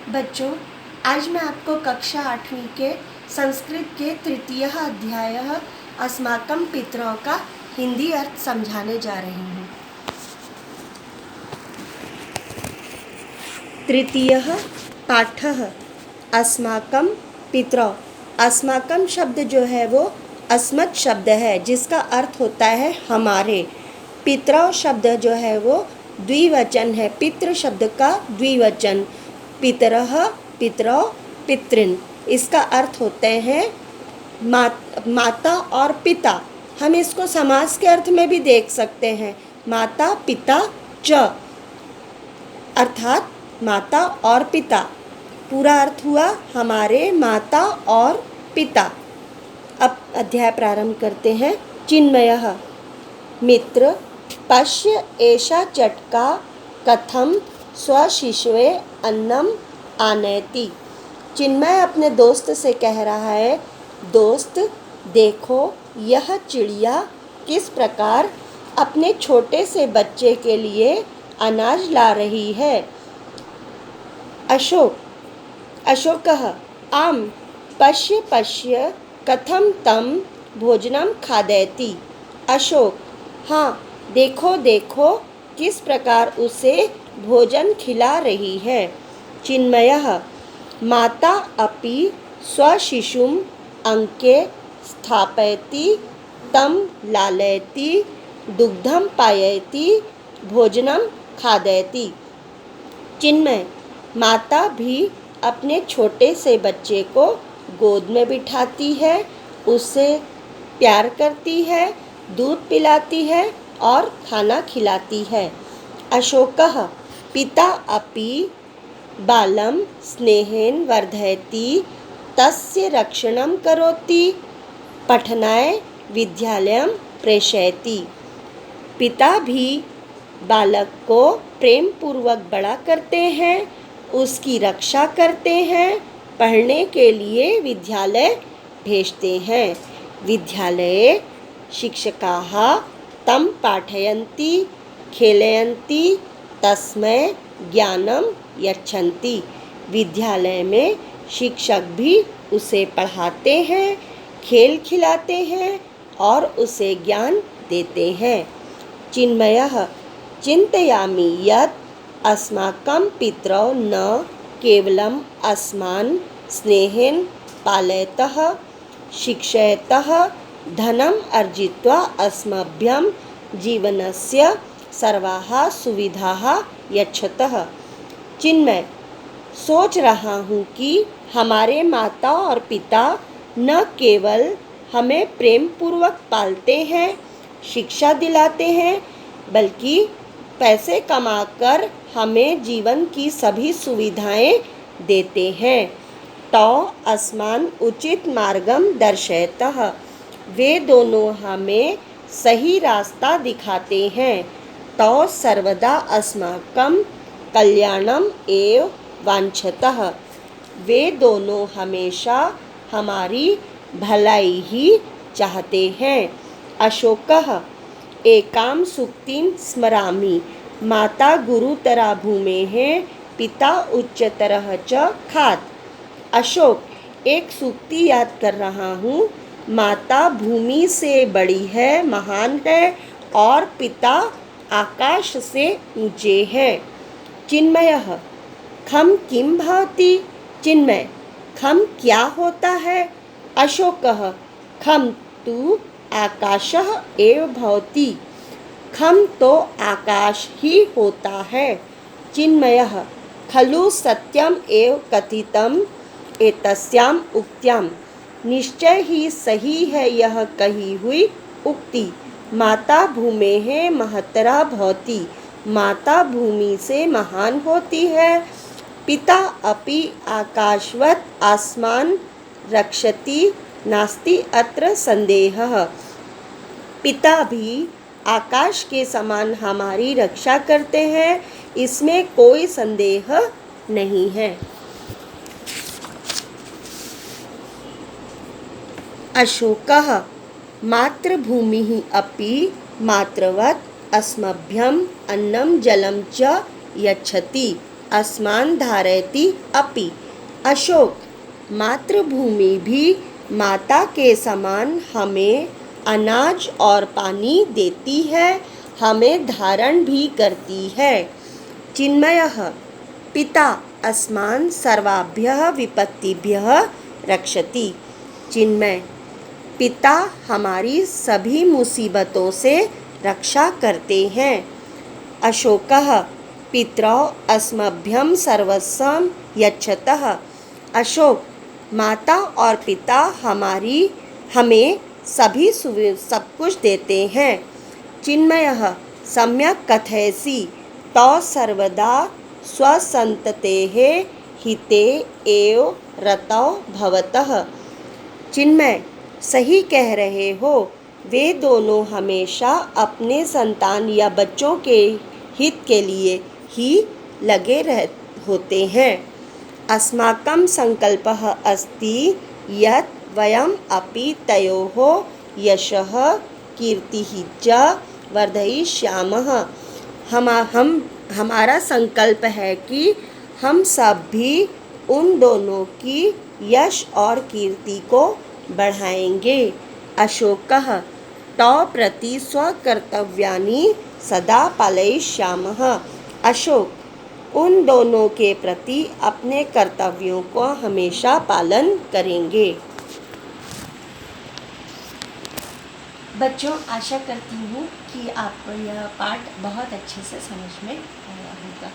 बच्चों, आज मैं आपको कक्षा 8वीं के संस्कृत के तृतीय अध्याय अस्माकं पितरों का हिंदी अर्थ समझाने जा रही हूँ। तृतीय पाठः अस्माकं पितरौ। अस्माकं शब्द जो है वो अस्मत् शब्द है, जिसका अर्थ होता है हमारे। पितरौ शब्द जो है वो द्विवचन है। पितृ शब्द का द्विवचन पितरः, पितरौ, पितृन। इसका अर्थ होते हैं माता और पिता। हम इसको समास के अर्थ में भी देख सकते हैं, माता पिता च, अर्थात माता और पिता। पूरा अर्थ हुआ हमारे माता और पिता। अब अध्याय प्रारंभ करते हैं। चिन्मयः मित्र पश्य एषा चटका कथम स्वशिशवे अन्नम आनयति। चिन्मय अपने दोस्त से कह रहा है, दोस्त देखो यह चिड़िया किस प्रकार अपने छोटे से बच्चे के लिए अनाज ला रही है। अशोकः आम पश्य पश्य कथम तम भोजनम खादयति। अशोक, हाँ देखो देखो किस प्रकार उसे भोजन खिला रही है। चिन्मयः माता अपि स्वशिशुम अंके स्थापयति तं लालयति दुग्धम पाययति भोजनम खादयति। चिन्मय, माता भी अपने छोटे से बच्चे को गोद में बिठाती है, उससे प्यार करती है, दूध पिलाती है और खाना खिलाती है। अशोकः पिता अपि बालं स्नेहेन वर्धयति तस्य रक्षणं करोति पठनाय विद्यालयं प्रेषयति। पिता भी बालक को प्रेम पूर्वक बड़ा करते हैं, उसकी रक्षा करते हैं, पढ़ने के लिए विद्यालय भेजते हैं। विद्यालये शिक्षकाः तं पाठयन्ति खेलयन्ति तस्मै ज्ञानं यच्छन्ति। विद्यालय में शिक्षक भी उसे पढ़ाते हैं, खेल खिलाते हैं और उसे ज्ञान देते हैं। चिन्मयः चिन्तयामि यत् अस्माकं पितरौ न केवलम् अस्मान् स्नेहेन पालयतः शिक्षयतः धनम् अर्जित्वा अस्मभ्यं जीवनस्य सर्वाः सुविधाः यच्छतः। चिन्मय, सोच रहा हूँ कि हमारे माता और पिता न केवल हमें प्रेम पूर्वक पालते हैं, शिक्षा दिलाते हैं, बल्कि पैसे कमाकर हमें जीवन की सभी सुविधाएं देते हैं। तौ अस्मान् उचित मार्गम दर्शयतः। वे दोनों हमें सही रास्ता दिखाते हैं। तौ सर्वदा अस्माकं कल्याणम एव वांछतः। वे दोनों हमेशा हमारी भलाई ही चाहते हैं। अशोकः एकां सूक्तिं स्मरामि माता गुरुतरा भूमेः पिता उच्चतरः च खात्। अशोक, एक सूक्ति याद कर रहा हूँ। माता भूमि से बड़ी है, महान है और पिता आकाश से ऊंचे है। चिन्मयः खम किम भवति। चिन्मय, खम क्या होता है। अशोकः खम तु आकाशः एव भवति। खम तो आकाश ही होता है। चिन्मयः खलु सत्यम एव कथितम एतस्याम उक्त्याम। निश्चय ही सही है यह कही हुई उक्ति। माता भूमेः महतरा भवति। माता भूमि से महान होती है। पिता अपि आकाशवत् आसमान रक्षति नास्ति अत्र संदेहः। पिता भी आकाश के समान हमारी रक्षा करते हैं, इसमें कोई संदेह नहीं है। अशोकः मातृभूमिः अपि मातृवत् अस्मभ्यम् अन्नं जलं च यच्छति। अस्मान् धारयति अपि। अशोक, मातृभूमि भी माता के समान हमें अनाज और पानी देती है, हमें धारण भी करती है। चिन्मयः, पिता अस्मान् सर्वाभ्यः विपत्तिभ्यः रक्षति। चिन्मय, पिता हमारी सभी मुसीबतों से रक्षा करते हैं। अशोकः, पितरौ अस्मभ्यं सर्वस्वं यच्छतः। अशोक, माता और पिता हमें सब कुछ देते हैं। चिन्मयः, सम्यक् कथयसि, तौ सर्वदा स्वसन्ततेः हिते एव रतौ भवतः। चिन्मय, सही कह रहे हो, वे दोनों हमेशा अपने संतान या बच्चों के हित के लिए ही लगे होते हैं। अस्माकं संकल्पः अस्ति यत् वयम् अपि तयोः यशः कीर्तिः च वर्धयिष्यामः। हमारा संकल्प है कि हम सब भी उन दोनों की यश और कीर्ति को बढ़ाएंगे। अशोकः, तौ प्रति स्वकर्तव्यानि सदा पालयिष्यामः। अशोक, उन दोनों के प्रति अपने कर्तव्यों को हमेशा पालन करेंगे। बच्चों, आशा करती हूँ कि आपको यह पाठ बहुत अच्छे से समझ में आया होगा।